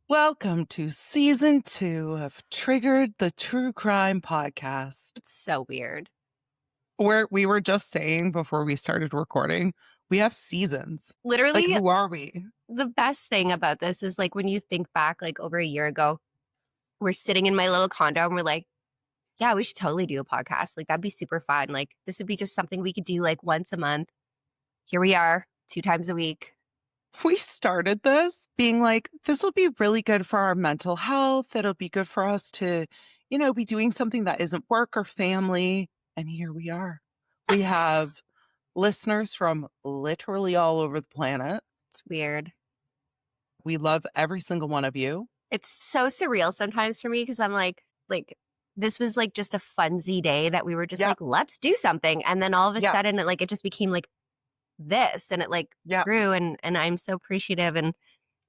Welcome to season 2 of Triggered the True Crime Podcast. It's so weird. Where we were just saying before we started recording, we have seasons. Like, Literally, who are we? the best thing about this is like when you think back, like over a year ago, we're sitting in my little condo and we're like, yeah, we should totally do a podcast. Like, that'd be super fun. Like, this would be just something we could do like once a month. Here we are, 2 times a week. We started this being like, this will be really good for our mental health. It'll be good for us to, be doing something that isn't work or family. And here we are. We have listeners from literally all over the planet. It's weird. We love every single one of you. It's so surreal sometimes for me because I'm like, this was like just a funsy day that we were just like, let's do something. And then all of a sudden it just became like this and it grew and I'm so appreciative and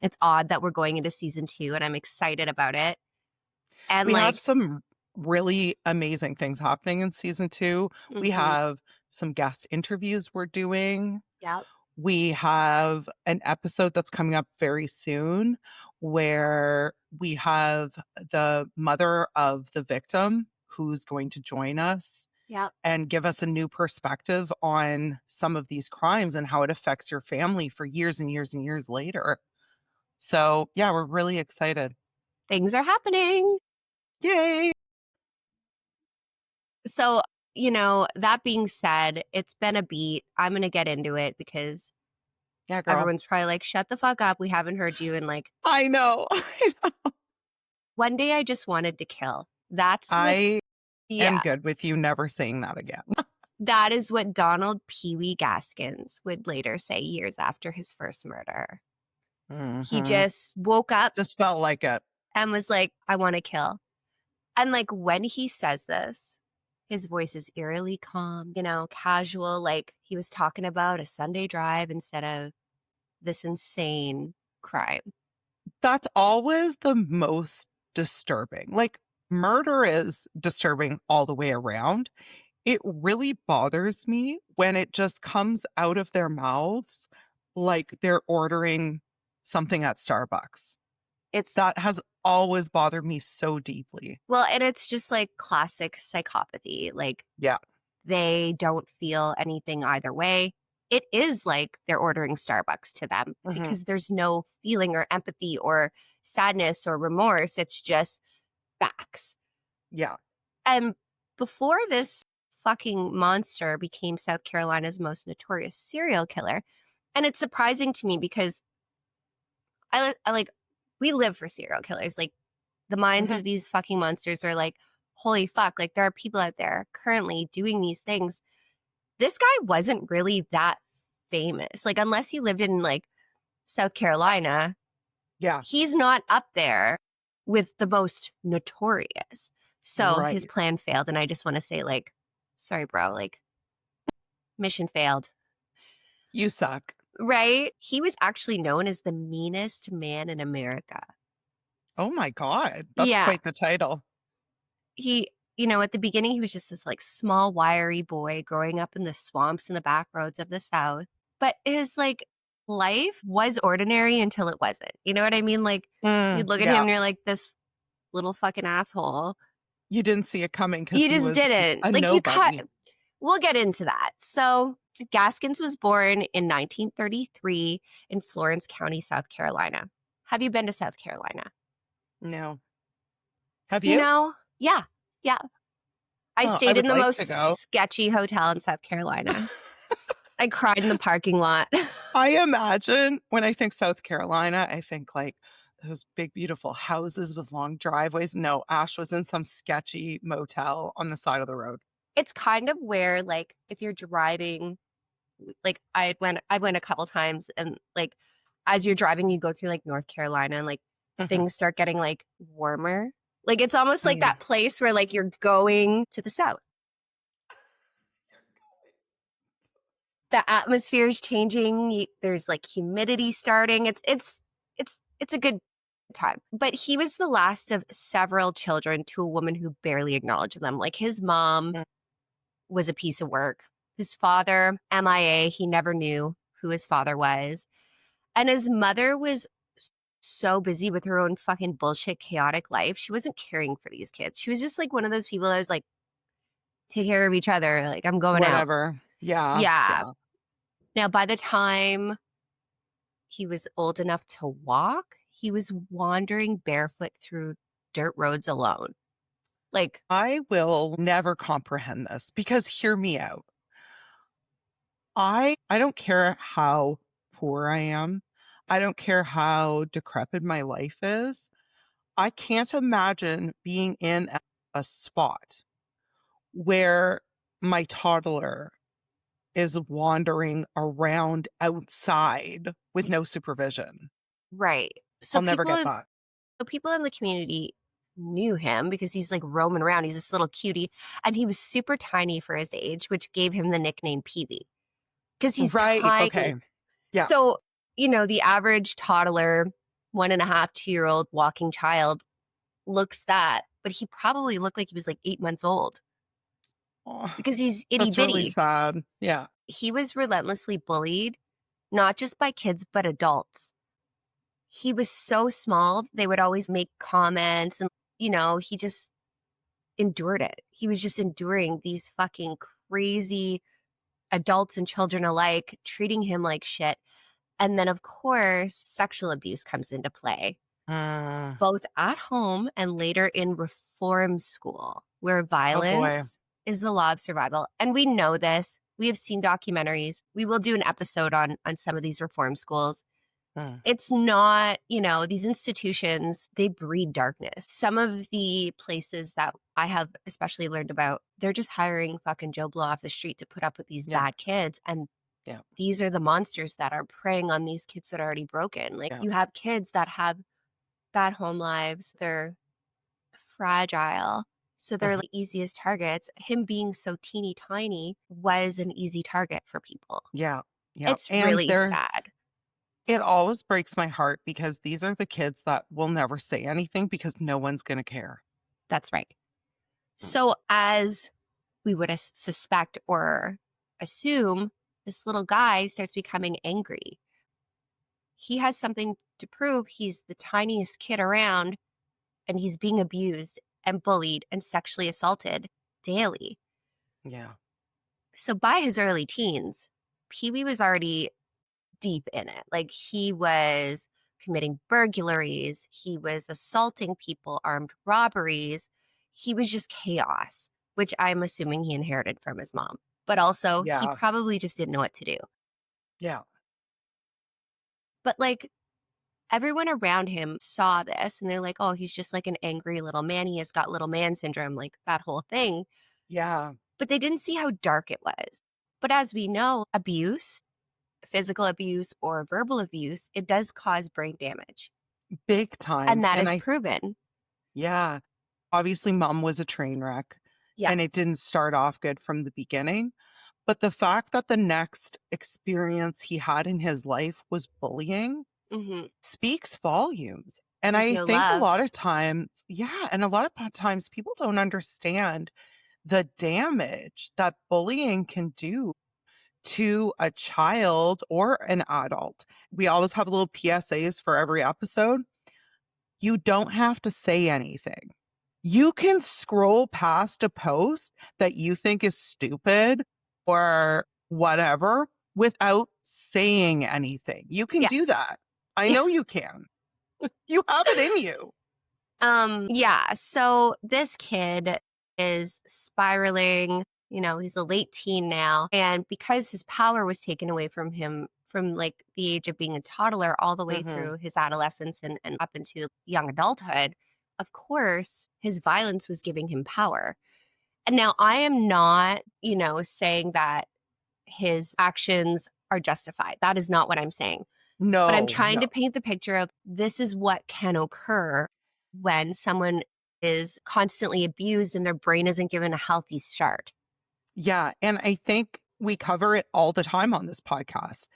it's odd that we're going into season 2 and I'm excited about it. And we have some really amazing things happening in season 2. Mm-hmm. We have some guest interviews we're doing. Yep. We have an episode that's coming up very soon where we have the mother of the victim who's going to join us. Yep. And give us a new perspective on some of these crimes and how it affects your family for years and years and years later. So, yeah, we're really excited. Things are happening. Yay! So, that being said, it's been a beat. I'm going to get into it because everyone's probably like, shut the fuck up. We haven't heard you. And I know. One day I just wanted to kill. I am good with you never saying that again. That is what Donald PeeWee Gaskins would later say years after his first murder. Mm-hmm. He just woke up. Just felt like it. And was like, I want to kill. And when he says this, his voice is eerily calm, casual, like he was talking about a Sunday drive instead of this insane crime. That's always the most disturbing. Murder is disturbing all the way around. It really bothers me when it just comes out of their mouths like they're ordering something at Starbucks. That has always bothered me so deeply. Well, and it's just classic psychopathy. They don't feel anything either way. It is like they're ordering Starbucks to them because there's no feeling or empathy or sadness or remorse. It's just facts. Yeah. And before this fucking monster became South Carolina's most notorious serial killer, and it's surprising to me because I we live for serial killers. The minds of these fucking monsters are holy fuck. There are people out there currently doing these things. This guy wasn't really that famous. Unless he lived in South Carolina. Yeah. He's not up there with the most notorious. So his plan failed. And I just want to say sorry, bro, mission failed. You suck. Right? He was actually known as the meanest man in America. Oh my God. That's quite the title. He, at the beginning, he was just this small, wiry boy growing up in the swamps and the back roads of the South. But his life was ordinary until it wasn't. You know what I mean? You'd look at him and you're like, this little fucking asshole. You didn't see it coming because you just didn't. We'll get into that. So Gaskins was born in 1933 in Florence County, South Carolina. Have you been to South Carolina? No. Have you? Yeah. I stayed in the most sketchy hotel in South Carolina. I cried in the parking lot. I imagine when I think South Carolina, I think those big, beautiful houses with long driveways. No, Ash was in some sketchy motel on the side of the road. It's kind of where, if you're driving, I went a couple times and as you're driving, you go through North Carolina and things start getting warmer. It's almost like that place where you're going to the south. The atmosphere is changing. There's humidity starting. It's a good time. But he was the last of several children to a woman who barely acknowledged them. His mom was a piece of work. His father, MIA, he never knew who his father was. And his mother was so busy with her own fucking bullshit, chaotic life. She wasn't caring for these kids. She was just like one of those people that was like, take care of each other. Like, I'm going out. Whatever. Yeah. Yeah. Yeah. Now, by the time he was old enough to walk, he was wandering barefoot through dirt roads alone. Like, I will never comprehend this because hear me out. I don't care how poor I am. I don't care how decrepit my life is. I can't imagine being in a spot where my toddler is wandering around outside with no supervision. right. I'll never get that. So people in the community knew him because he's like roaming around. He's this little cutie, and he was super tiny for his age, which gave him the nickname PeeWee because he's Right. Okay. tiny. Yeah. So, the average toddler, 1.5, 2-year old walking child looks that, but he probably looked like he was like 8 months old Oh, because he's itty that's really bitty. sad. Yeah. He was relentlessly bullied, not just by kids, but adults. He was so small, they would always make comments and, he just endured it. He was just enduring these fucking crazy adults and children alike treating him like shit. And then, of course, sexual abuse comes into play, Mm, both at home and later in reform school, where oh boy. violence is the law of survival. And we know this. We have seen documentaries. We will do an episode on some of these reform schools. Mm, It's not, these institutions, they breed darkness. Some of the places that I have especially learned about, they're just hiring fucking Joe Blow off the street to put up with these yeah. bad kids. And Yeah. these are the monsters that are preying on these kids that are already broken. Like, Yeah. you have kids that have bad home lives, they're fragile. So they're Mhm. the easiest targets. Him being so teeny tiny was an easy target for people. Yeah. Yeah. It's And really sad. it always breaks my heart because these are the kids that will never say anything because no one's going to care. That's right. Mm. So, as we would suspect or assume, this little guy starts becoming angry. He has something to prove. He's the tiniest kid around, and he's being abused and bullied and sexually assaulted daily. Yeah. So, by his early teens, Pee Wee was already deep in it. Like, he was committing burglaries, he was assaulting people, armed robberies. He was just chaos, which I'm assuming he inherited from his mom. But also, he Yeah. probably just didn't know what to do. Yeah. But like, everyone around him saw this and they're like, oh, he's just like an angry little man. He has got little man syndrome, like that whole thing. Yeah. But they didn't see how dark it was. But as we know, abuse, physical abuse or verbal abuse, it does cause brain damage. Big time. And that And is proven. yeah, obviously mom was a train wreck Yeah. and it didn't start off good from the beginning. But the fact that the next experience he had in his life was bullying Hmm. speaks volumes. And There's I no think a lot love. of times, yeah, and a lot of times people don't understand the damage that bullying can do to a child or an adult. We always have little PSAs for every episode. You don't have to say anything. You can scroll past a post that you think is stupid or whatever without saying anything. You can Yeah. do that. I know you can. You have it in you. Yeah. So this kid is spiraling. He's a late teen now. And because his power was taken away from him from like the age of being a toddler all the way Mhm. through his adolescence and up into young adulthood, of course, his violence was giving him power. And now I am not, saying that his actions are justified. That is not what I'm saying. But I'm No, trying no. to paint the picture of this is what can occur when someone is constantly abused and their brain isn't given a healthy start. Yeah, and I think we cover it all the time on this podcast.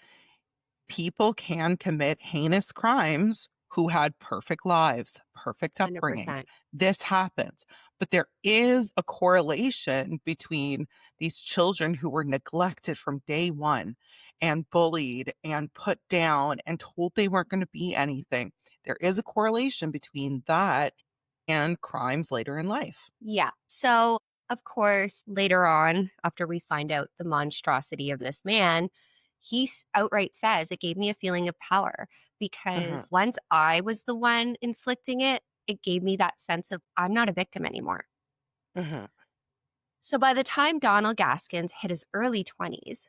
People can commit heinous crimes who had perfect lives, perfect upbringings. 100%. This happens. But there is a correlation between these children who were neglected from day one and bullied and put down and told they weren't going to be anything. there is a correlation between that and crimes later in life. Yeah. So, of course, later on, after we find out the monstrosity of this man, outright says it gave me a feeling of power Mhm, because once I was the one inflicting it, it gave me that sense of I'm not a victim anymore. mhm. So by the time Donald Gaskins hit his early 20s,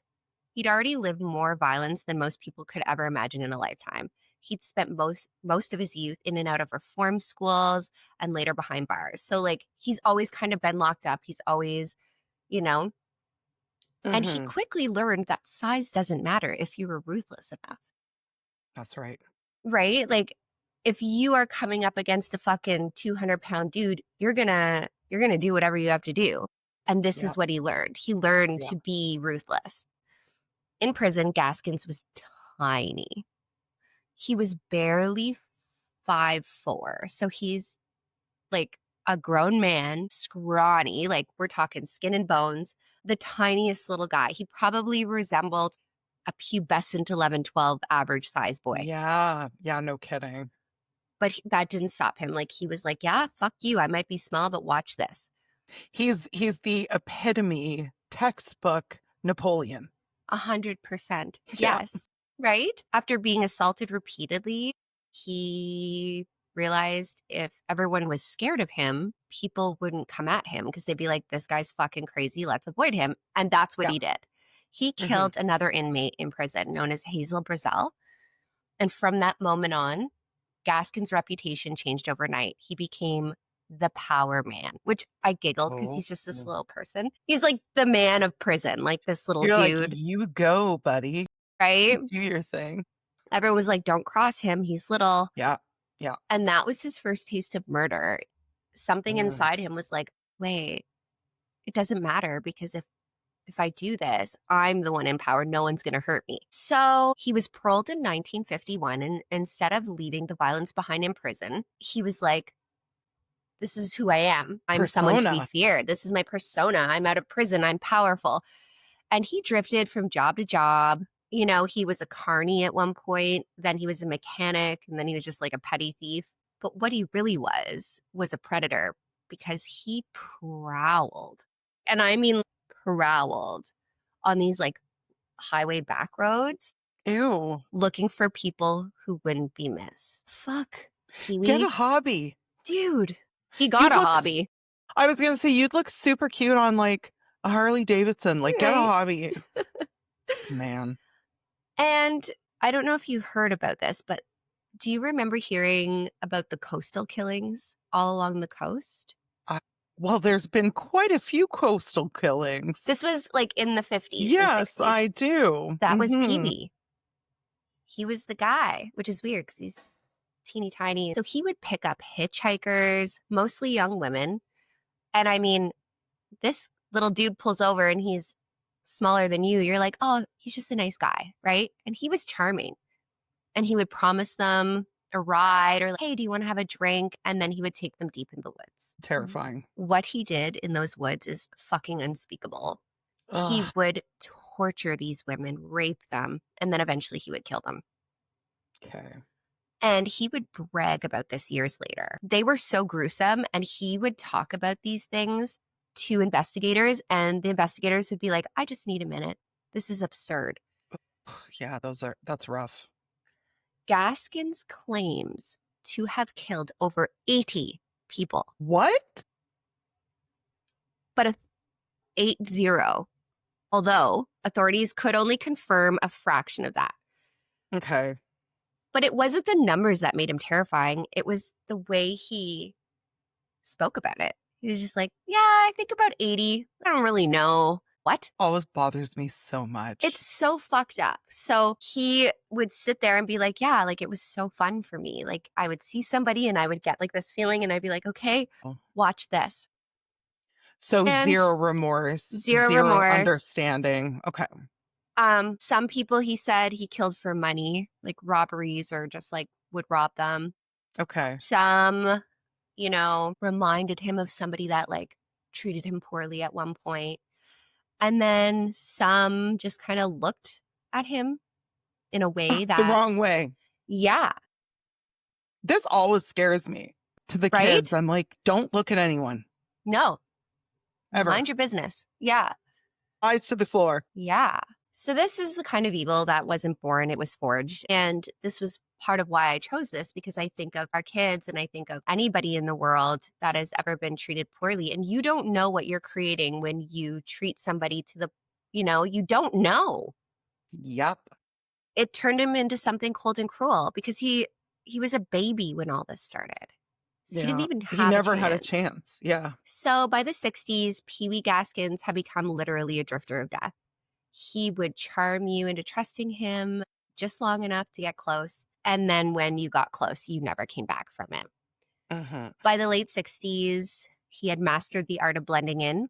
he'd already lived more violence than most people could ever imagine in a lifetime. He'd spent most of his youth in and out of reform schools and later behind bars. So like he's always kind of been locked up. He's always, you know, and he Mhm. quickly learned that size doesn't matter if you were ruthless enough. That's right. Right? Like if you are coming up against a fucking 200-pound dude, you're going to do whatever you have to do. And this Yeah, is what he learned. He learned yeah. to be ruthless. In prison, Gaskins was tiny. He was barely 5'4". So he's like a grown man, scrawny, like we're talking skin and bones, the tiniest little guy. He probably resembled a pubescent 11, 12 average size boy. Yeah, yeah, no kidding. But that didn't stop him. Like he was like, yeah, fuck you. I might be small, but watch this. He's the epitome textbook Napoleon. 100%. Yeah, Yes. Right? After being assaulted repeatedly, he realized if everyone was scared of him, people wouldn't come at him because they'd be like, this guy's fucking crazy. Let's avoid him. And that's what yeah. he did. He Mhm. killed another inmate in prison known as Hazel Brazel. And from that moment on, Gaskin's reputation changed overnight. He became the power man, which I giggled because Oh. he's just this little person. He's like the man of prison, like this little You're like, dude, "You go, buddy. right? Do your thing." Everyone was like, don't cross him. He's little. Yeah, yeah. And that was his first taste of murder. Something Mm. inside him was like, wait, it doesn't matter because if I do this, I'm the one in power. No one's going to hurt me. So he was paroled in 1951. And instead of leaving the violence behind in prison, he was like, this is who I am. I'm someone to be Persona. feared. This is my persona. I'm out of prison. I'm powerful. And he drifted from job to job. You know, he was a carny at one point, then he was a mechanic, and then he was just like a petty thief. But what he really was a predator because he prowled. And I mean prowled on these like highway back roads Ew. looking for people who wouldn't be missed. Fuck, Get a Pee-wee. hobby. Dude, he got You'd a look s hobby. I was gonna say you'd look super cute on, like, a Harley Davidson, like, get a Right. hobby. Man. And I don't know if you heard about this, but do you remember hearing about the coastal killings all along the coast? I Well, there's been quite a few coastal killings. This was like in the 50s and Yes, 60s. I do. That was Mhm. Pee-wee. He was the guy, which is weird because he's teeny tiny. So he would pick up hitchhikers, mostly young women. And I mean, this little dude pulls over and he's smaller than you. You're like, oh, he's just a nice guy, right? And he was charming. And he would promise them a ride or, like, hey, do you want to have a drink? And then he would take them deep in the woods. Terrifying. What he did in those woods is fucking unspeakable. He Ugh, would torture these women, rape them, and then eventually he would kill them. 'kay. And he would brag about this years later. They were so gruesome, and he would talk about these things to investigators, and the investigators would be like, I just need a minute. This is absurd. Yeah, that's rough. Gaskins claims to have killed over 80 people, What? but 80, although authorities could only confirm a fraction of that. Okay. But it wasn't the numbers that made him terrifying. It was the way he spoke about it. He was just like, yeah, I think about 80. I don't really know. What? Always bothers me so much. It's so fucked up. So he would sit there and be like, yeah, like it was so fun for me. Like I would see somebody and I would get like this feeling and I'd be like, okay, Oh. watch this. So And zero remorse, zero zero remorse. understanding. Okay. Some people he said he killed for money, like robberies or just like would rob them. Okay. Some, reminded him of somebody that like treated him poorly at one point. And then some just kind of looked at him in a way The that, wrong way. yeah, This always scares me. To the right? kids, I'm like, don't look at anyone No, ever. mind your business. Yeah. Eyes to the floor. Yeah. So this is the kind of evil that wasn't born, it was forged. And this was part of why I chose this, because I think of our kids and I think of anybody in the world that has ever been treated poorly. And you don't know what you're creating when you treat somebody to the, you don't know. Yep. It turned him into something cold and cruel because he was a baby when all this started. So he didn't Yeah. even He have a never had a chance. chance. Yeah. So by the 60s, PeeWee Gaskins had become literally a drifter of death. He would charm you into trusting him just long enough to get close. And then when you got close, you never came back from him. Hmm. By the late 60s, he had mastered the art of blending in.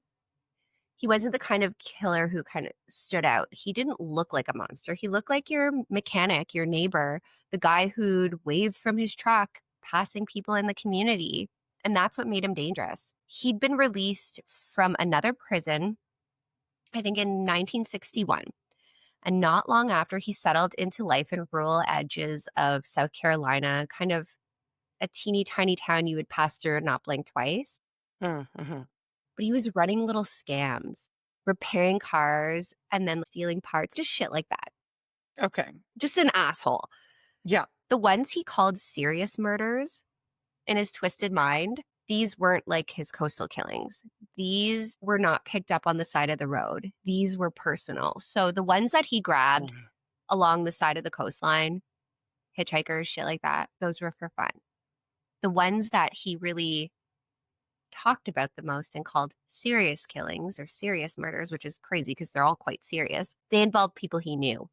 He wasn't the kind of killer who kind of stood out. He didn't look like a monster. He looked like your mechanic, your neighbor, the guy who'd wave from his truck, passing people in the community. And that's what made him dangerous. He'd been released from another prison, I think in 1961. And not long after, he settled into life in rural edges of South Carolina, kind of a teeny tiny town you would pass through and not blink twice. Mm-hmm. But he was running little scams, repairing cars, and then stealing parts, just shit like that. Okay. Just an asshole. Yeah. The ones he called serious murders in his twisted mind, these weren't like his coastal killings. These were not picked up on the side of the road. These were personal. So the ones that he grabbed Mm. along the side of the coastline, hitchhikers, shit like that, those were for fun. The ones that he really talked about the most and called serious killings or serious murders, which is crazy because they're all quite serious, they involved people he knew.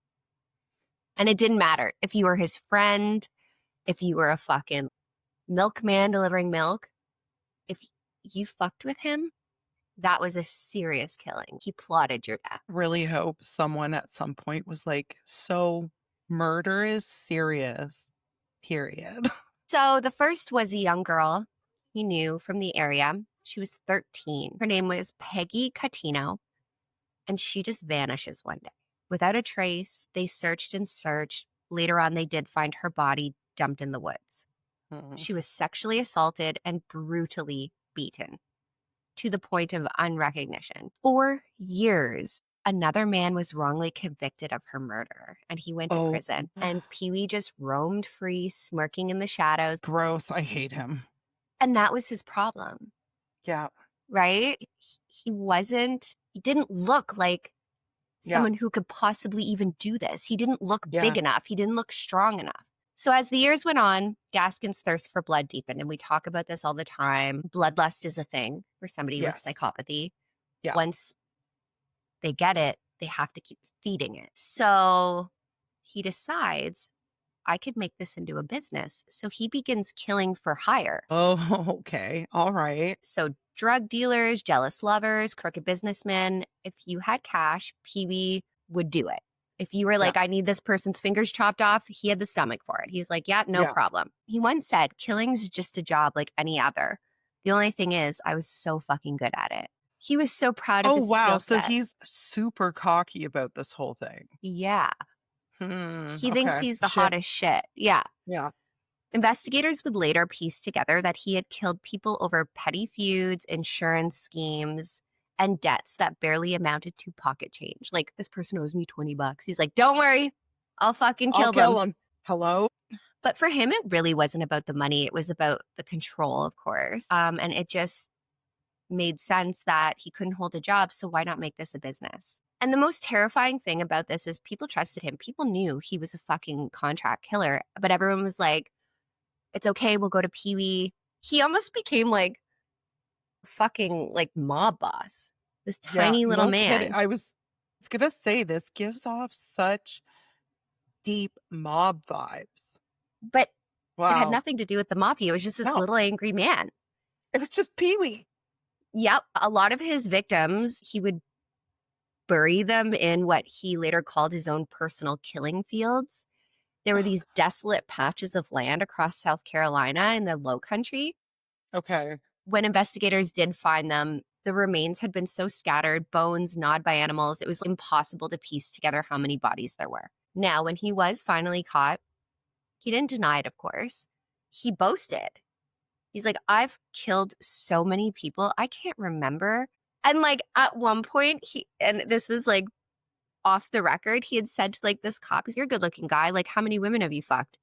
And it didn't matter if you were his friend, if you were a fucking milkman delivering milk, if you fucked with him, that was a serious killing. He plotted your death. Really hope someone at some point was like, so murder is serious, period. So the first was a young girl he knew from the area. She was 13. Her name was Peggy Catino, and she just vanishes one day. Without a trace, they searched and searched. Later on, they did find her body dumped in the woods. Mm. She was sexually assaulted and brutally beaten to the point of unrecognition. For years, another man was wrongly convicted of her murder, and he went to Oh, prison. And PeeWee just roamed free, smirking in the shadows. gross. I hate him. And that was his problem, Yeah. right? He didn't look like Yeah. someone who could possibly even do this. He didn't look Yeah. big enough. He didn't look strong enough. So as the years went on, Gaskin's thirst for blood deepened. And we talk about this all the time. Bloodlust is a thing for somebody with Yes. psychopathy. Yeah. Once they get it, they have to keep feeding it. So he decides, I could make this into a business. So he begins killing for hire. Oh, okay. All right. So drug dealers, jealous lovers, crooked businessmen, if you had cash, PeeWee would do it. If you were like, I need this person's fingers chopped off, he had the stomach for it. He's like, yeah, no Yeah. problem. He once said, killing's just a job like any other. The only thing is, I was so fucking good at it. He was so proud of Oh, his wow. skill So set. he's super cocky about this whole thing. Yeah. He thinks Okay. he's the Shit. hottest shit. Yeah. Yeah. Investigators would later piece together that he had killed people over petty feuds, insurance schemes, and debts that barely amounted to pocket change. Like, this person owes me $20. He's like, don't worry, I'll fucking I'll kill them. kill him. Hello? But for him, it really wasn't about the money. It was about the control, of course. And it just made sense that he couldn't hold a job, so why not make this a business? And the most terrifying thing about this is people trusted him. People knew he was a fucking contract killer, but everyone was like, it's okay, we'll go to PeeWee. He almost became like fucking like mob boss. This tiny little no man. kidding. I was gonna say this gives off such deep mob vibes. But it had Wow. nothing to do with the mafia. It was just this No. little angry man. It was just PeeWee. Yep. A lot of his victims, he would bury them in what he later called his own personal killing fields. There were these desolate patches of land across South Carolina in the Low Country. Okay. When investigators did find them, the remains had been so scattered, bones gnawed by animals, it was impossible to piece together how many bodies there were. Now, when he was finally caught, he didn't deny it, of course. he boasted. He's like, I've killed so many people, I can't remember. And like at one point, and this was like off the record, he had said to like this cop, "You're a good looking guy. Like, how many women have you fucked?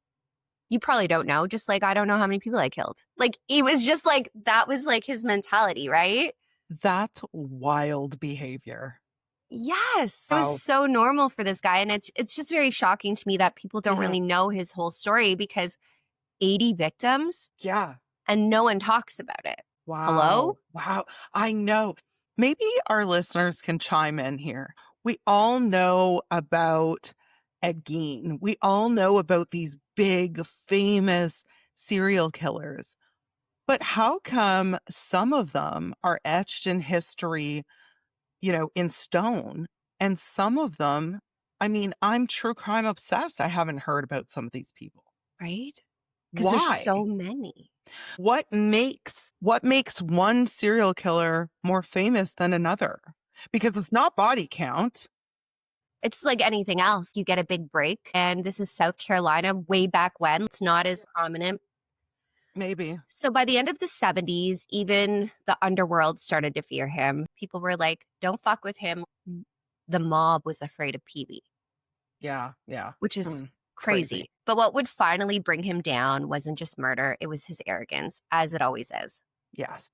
You probably don't know. Just like, I don't know how many people I killed." Like, he was just like, that was like his mentality, right? That's wild behavior. Yes. It was Wow. so normal for this guy. And it's just very shocking to me that people don't Mhm. really know his whole story because 80 victims Yeah. and no one talks about it. Hello? Wow. Wow. I know. Maybe our listeners can chime in here. We all know about Egin. We all know about these big, famous serial killers. But how come some of them are etched in history, in stone, and some of them, I mean, I'm true crime obsessed. I haven't heard about some of these people. Right? Because there's Why? so many. What makes one serial killer more famous than another? Because it's not body count. It's like anything else. You get a big break. And this is South Carolina way back when. It's not as prominent. Maybe. So by the end of the 70s, even the underworld started to fear him. People were like, don't fuck with him. The mob was afraid of PeeWee, Yeah, yeah. which is Hmm. crazy. Crazy. But what would finally bring him down wasn't just murder, it was his arrogance, as it always is. Yes.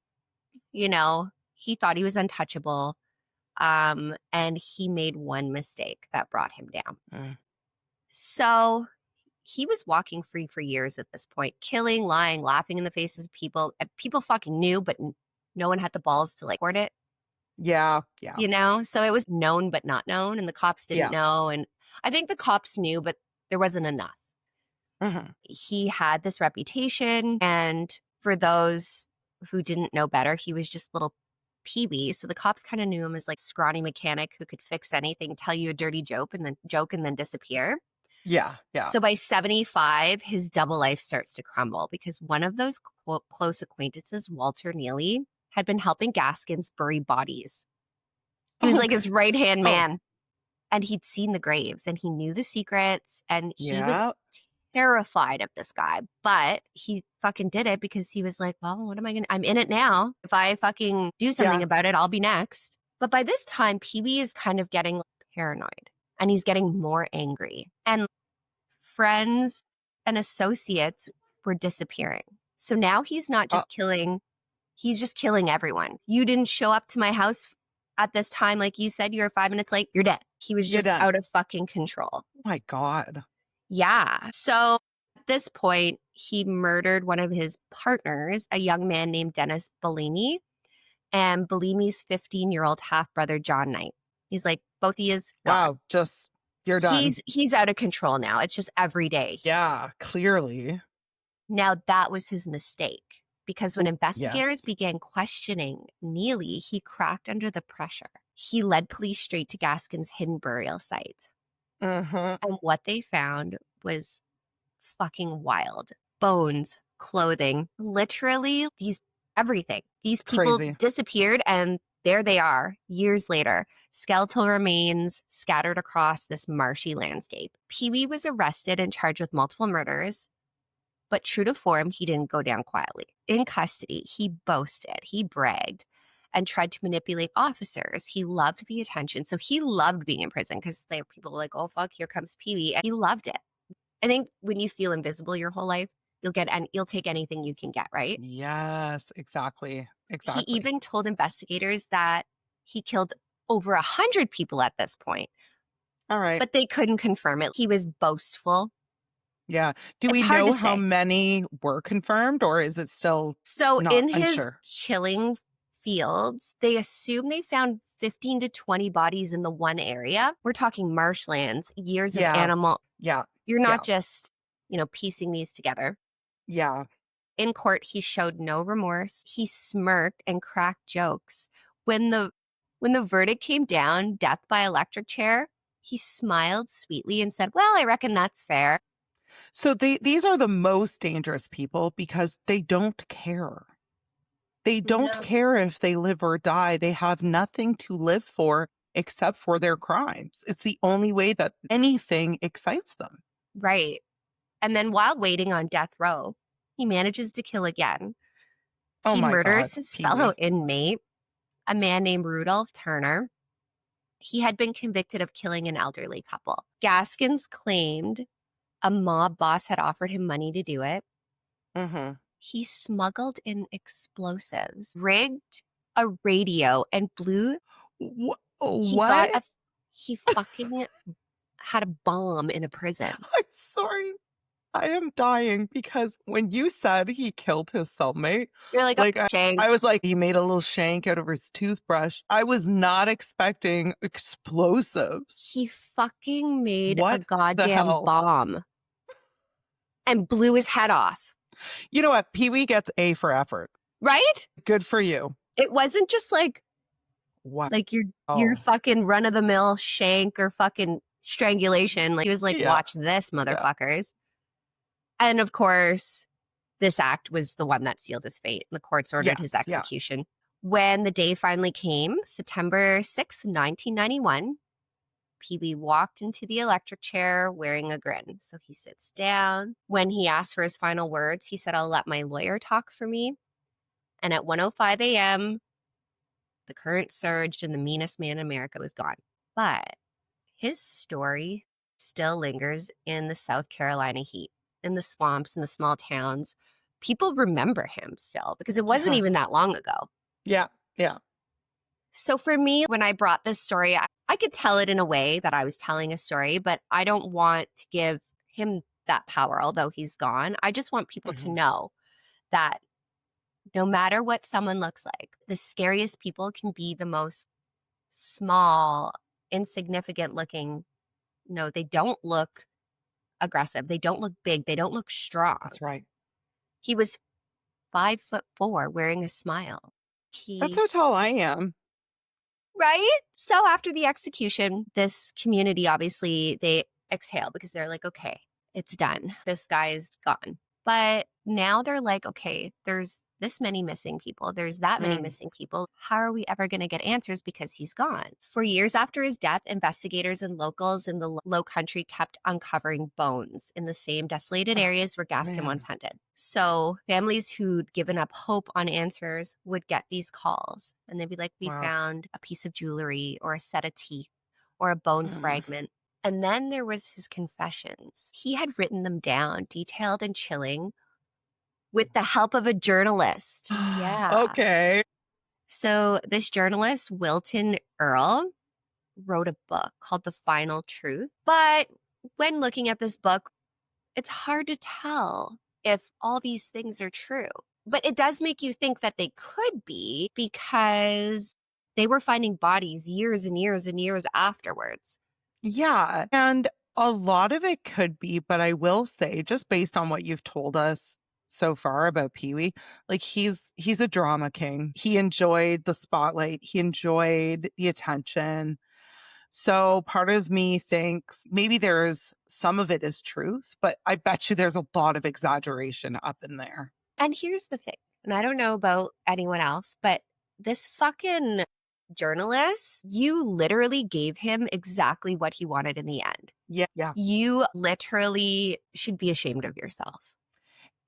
You know, he thought he was untouchable. And he made one mistake that brought him down. Mm. So he was walking free for years at this point, killing, lying, laughing in the faces of people. And people fucking knew, but no one had the balls to like report it, Yeah, yeah, you know? So it was known, but not known. And the cops didn't yeah. know. And I think the cops knew, but there wasn't enough. Mhm. He had this reputation. And for those who didn't know better, he was just little PeeWee. So the cops kind of knew him as like scrawny mechanic who could fix anything, tell you a dirty joke and then disappear. Yeah, yeah. So by 75, his double life starts to crumble because one of those close acquaintances, Walter Neely, had been helping Gaskins bury bodies. He was like Okay. his right-hand Oh, man. And he'd seen the graves and he knew the secrets and he was yeah. terrified of this guy. But he fucking did it because he was like, well, what am I going to? I'm in it now. If I fucking do something Yeah. about it, I'll be next. But by this time, PeeWee is kind of getting paranoid and he's getting more angry. And friends and associates were disappearing. So now he's not Oh just killing, he's just killing everyone. You didn't show up to my house at this time, like you said, you were 5 minutes late, you're dead. He was you're just done. out of fucking control. Oh my God. Yeah. So at this point, he murdered one of his partners, a young man named Dennis Bellini, and Bellini's 15-year-old half brother, John Knight. He's like, both he is gone. Wow. Just, you're done. He's out of control now. It's just every day. Yeah, clearly. Now, that was his mistake because when investigators Yes. began questioning Neely, he cracked under the pressure. He led police straight to Gaskins' hidden burial site. Mm-hmm. And what they found was fucking wild. Bones, clothing, literally everything. These people Crazy. disappeared and there they are years later, skeletal remains scattered across this marshy landscape. PeeWee was arrested and charged with multiple murders. But true to form, he didn't go down quietly. In custody, he boasted, he bragged, and tried to manipulate officers. He loved the attention. So he loved being in prison because people were like, oh, fuck, here comes PeeWee. And he loved it. I think when you feel invisible your whole life, you'll take anything you can get, right? Yes, exactly. He Exactly. even told investigators that he killed over 100 people at this point, All right. but they couldn't confirm it. He was boastful. Yeah. Do It's we hard know to how say. many were confirmed or is it still So not in his unsure? killing fields, they assume they found 15 to 20 bodies in the one area. We're talking marshlands, years of Yeah. animal. Yeah. You're Yeah. not just, piecing these together. Yeah. In court, he showed no remorse. He smirked and cracked jokes. When the verdict came down, death by electric chair, he smiled sweetly and said, "Well, I reckon that's fair." So these are the most dangerous people because they don't care. They don't No. care if they live or die. They have nothing to live for except for their crimes. It's the only way that anything excites them. Right. And then while waiting on death row, He manages to kill again. Oh He my God, murders his fellow PeeWee. inmate, a man named Rudolph Turner. He had been convicted of killing an elderly couple. Gaskins claimed a mob boss had offered him money to do it. Mm-hmm. He smuggled in explosives, rigged a radio, and blew. He got What? a. He fucking had a bomb in a prison. I'm sorry. I am dying because when you said he killed his cellmate, You're like, oh, like I shank. was like, he made a little shank out of his toothbrush. I was not expecting explosives. He fucking made a What the goddamn hell? bomb and blew his head off. You know what? PeeWee gets A for effort. Right? Good for you. It wasn't just Wow. like your fucking run of the mill shank or fucking strangulation. Like he was like, Yeah. watch this, Yeah. motherfuckers. And of course, this act was the one that sealed his fate. The courts ordered his Yes. Yeah. execution. When the day finally came, September 6th, 1991, PeeWee walked into the electric chair wearing a grin. So he sits down. When he asked for his final words, he said, I'll let my lawyer talk for me. And at 1:05 a.m., the current surged and the meanest man in America was gone. But his story still lingers in the South Carolina heat, in the swamps, in the small towns. People remember him still because it wasn't Yeah. even that long ago. Yeah. Yeah. So for me, when I brought this story, I could tell it in a way that I was telling a story, but I don't want to give him that power, although he's gone. I just want people to Mhm. know that no matter what someone looks like, the scariest people can be the most small, insignificant looking. No, they don't look aggressive. They don't look big. They don't look strong. That's right. He was 5'4", wearing a smile. That's He how tall I am. Right? So after the execution, this community, obviously, they exhale because they're like, okay, it's done. This guy is gone. But now they're like, okay, there's this many missing people. There's that many Mm. missing people. How are we ever going to get answers because he's gone? For years after his death, investigators and locals in the low country kept uncovering bones in the same desolated Oh, areas where Gaskin once man. hunted. So families who'd given up hope on answers would get these calls and they'd be like, we Wow. found a piece of jewelry or a set of teeth or a bone Mm. fragment. And then there was his confessions. He had written them down, detailed and chilling, with the help of a journalist. Yeah. Okay. So this journalist, Wilton Earl, wrote a book called The Final Truth. But when looking at this book, it's hard to tell if all these things are true. But it does make you think that they could be because they were finding bodies years and years and years afterwards. Yeah. And a lot of it could be, but I will say, just based on what you've told us so far about PeeWee, like he's a drama king. He enjoyed the spotlight. He enjoyed the attention. So part of me thinks maybe there's some of it is truth, but I bet you there's a lot of exaggeration up in there. And here's the thing, and I don't know about anyone else, but this fucking journalist, you literally gave him exactly what he wanted in the end. Yeah. Yeah. You literally should be ashamed of yourself.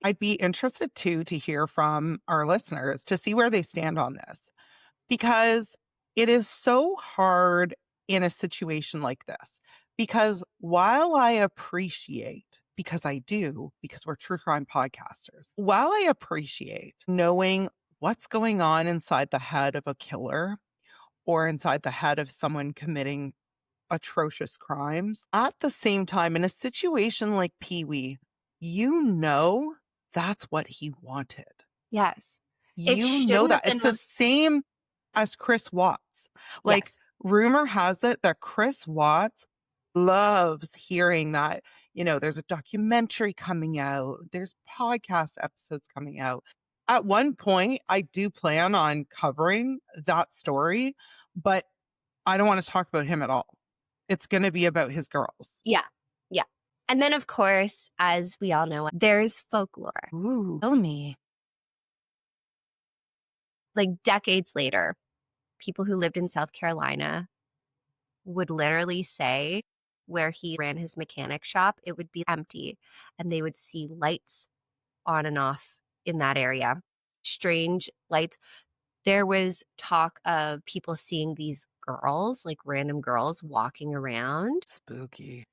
I'd be interested too to hear from our listeners to see where they stand on this because it is so hard in a situation like this. Because while I appreciate, because I do, because we're true crime podcasters, while I appreciate knowing what's going on inside the head of a killer or inside the head of someone committing atrocious crimes, at the same time, in a situation like PeeWee, you know that's what he wanted. Yes. It You know shouldn't have that. been It's the same as Chris Watts. Like, yes. rumor has it that Chris Watts loves hearing that, there's a documentary coming out, there's podcast episodes coming out. At one point, I do plan on covering that story, but I don't want to talk about him at all. It's going to be about his girls. Yeah. Yeah. And then, of course, as we all know, there's folklore. Ooh, tell me. Like decades later, people who lived in South Carolina would literally say where he ran his mechanic shop, it would be empty and they would see lights on and off in that area. Strange lights. There was talk of people seeing these girls, like random girls walking around. Spooky.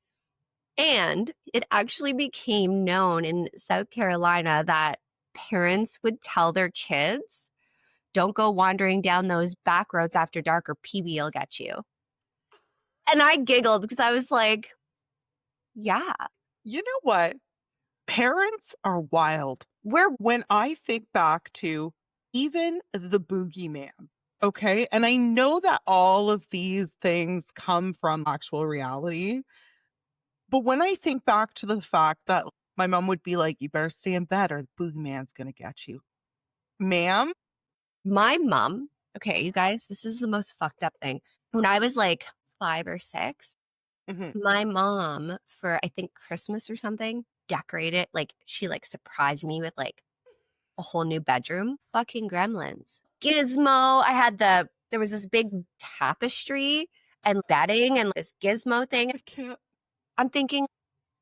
And it actually became known in South Carolina that parents would tell their kids, don't go wandering down those back roads after dark or PeeWee will get you. And I giggled because I was like, yeah, You know what? Parents are wild. we're When I think back to even the boogeyman, okay? And I know that all of these things come from actual reality. But when I think back to the fact that my mom would be like, you better stay in bed or the boogeyman's going to get you. Ma'am? my mom. Okay, you guys, this is the most fucked up thing. When I was like 5 or 6, Mhm. my mom, for I think Christmas or something, decorated, like, she like surprised me with like a whole new bedroom. Fucking gremlins. Gizmo. There was this big tapestry and bedding and this gizmo thing. I can't. I'm thinking,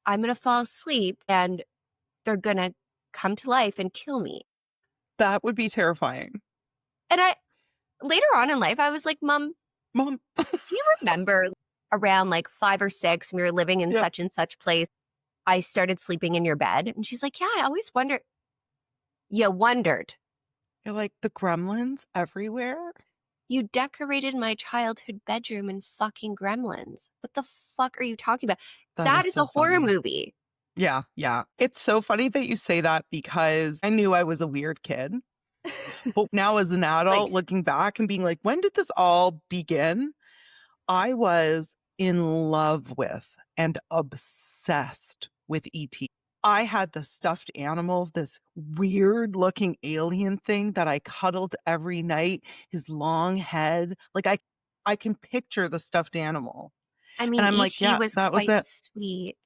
I'm going to fall asleep and they're going to come to life and kill me. That would be terrifying. And later on in life, I was like, Mom, Mom. do you remember around like 5 or 6, we were living in Yep. such and such place, I started sleeping in your bed? And she's like, yeah, I always wondered. You wondered. You're like, the gremlins everywhere? You decorated my childhood bedroom in fucking gremlins. What the fuck are you talking about? That That is is a so horror funny. movie. Yeah, yeah. It's so funny that you say that because I knew I was a weird kid. But now as an adult, Like, looking back and being like, when did this all begin? I was in love with and obsessed with ET. I had the stuffed animal, this weird looking alien thing that I cuddled every night, his long head. Like I can picture the stuffed animal. I And mean, I'm like, E.T. yeah, was that was quite it. sweet.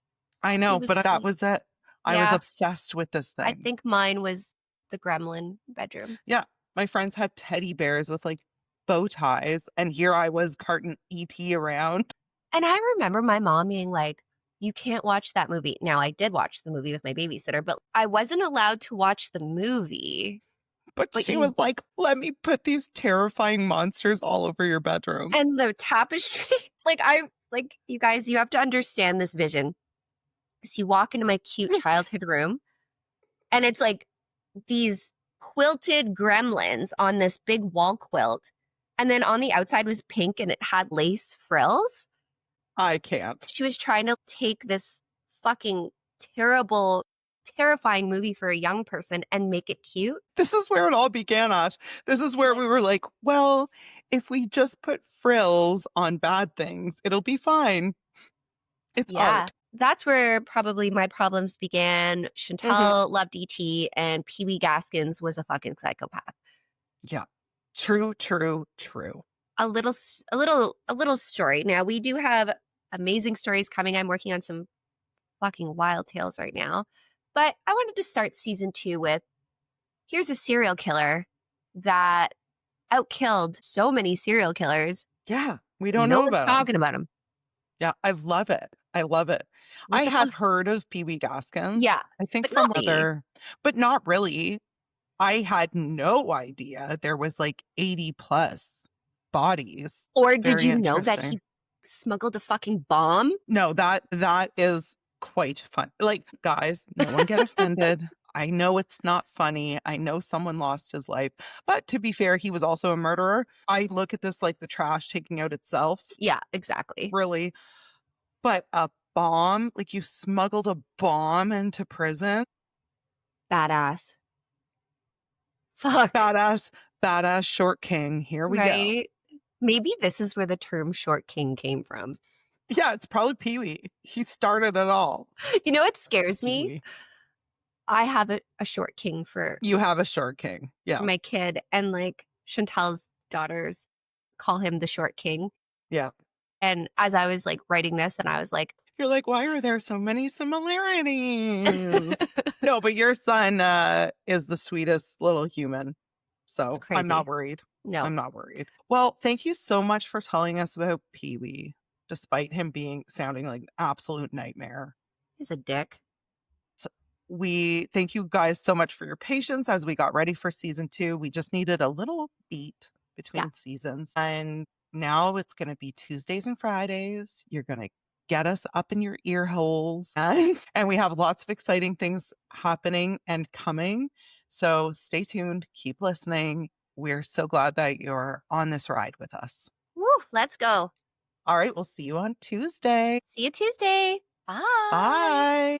I He know, was but that sweet. was it. I was Yeah, obsessed with this I thing. think mine was the gremlin bedroom. Yeah. My friends had teddy bears with like bow ties, and here I was carting ET around. And I remember my mom being like, you can't watch that movie. Now, I did watch the movie with my babysitter, but I wasn't allowed to watch the movie. But But she was like, let me put these terrifying monsters all over your bedroom. and the tapestry, like, you guys, you have to understand this vision. So you walk into my cute childhood room, and it's like these quilted gremlins on this big wall quilt. And then on the outside was pink and it had lace frills. I can't. She was trying to take this fucking terrible, terrifying movie for a young person and make it cute. This is where it all began, Ash. This is where we were like, well, if we just put frills on bad things, it'll be fine. It's Yeah. art. That's where probably my problems began. Chantal loved E.T. and PeeWee Gaskins was a fucking psychopath. Yeah. True, true, true. A little story. Now, we do have amazing stories coming. I'm working on some fucking wild tales right now. But I wanted to start season 2 with, here's a serial killer that outkilled so many serial killers. Yeah. We don't No know one's about them. talking about him. Yeah. I love it. I love it. What I the had fuck? heard of PeeWee Gaskins. Yeah, I think but from not me. other, but not really. I had no idea there was like 80 plus bodies. Or did Very you know that interesting. he smuggled a fucking bomb? No, that is quite fun. Like, guys, no one get offended. I know it's not funny. I know someone lost his life. But to be fair, he was also a murderer. I look at this like the trash taking out itself, Yeah, exactly. really. But a bomb, like you smuggled a bomb into prison. Badass. Fuck. Badass, badass short king. Here we go. Right? Maybe this is where the term short king came from. Yeah, it's probably Pee-wee. He started it all. You know what scares me? Pee-wee. I have a short king for You have a short king. Yeah. my kid, and like Chantal's daughters call him the short king. Yeah. And as I was like writing this, and I was like, You're like, why are there so many similarities? No, but your son is the sweetest little human. So It's I'm not crazy. worried. No, I'm not worried. Well, thank you so much for telling us about Pee-wee, despite him sounding like an absolute nightmare. he's a dick. We thank you guys so much for your patience as we got ready for season 2. We just needed a little beat Yeah. between seasons. And now it's going to be Tuesdays and Fridays. You're going to get us up in your ear holes. And we have lots of exciting things happening and coming. So stay tuned, keep listening. We're so glad that you're on this ride with us. Woo, let's go. All right, we'll see you on Tuesday. See you Tuesday. Bye. Bye.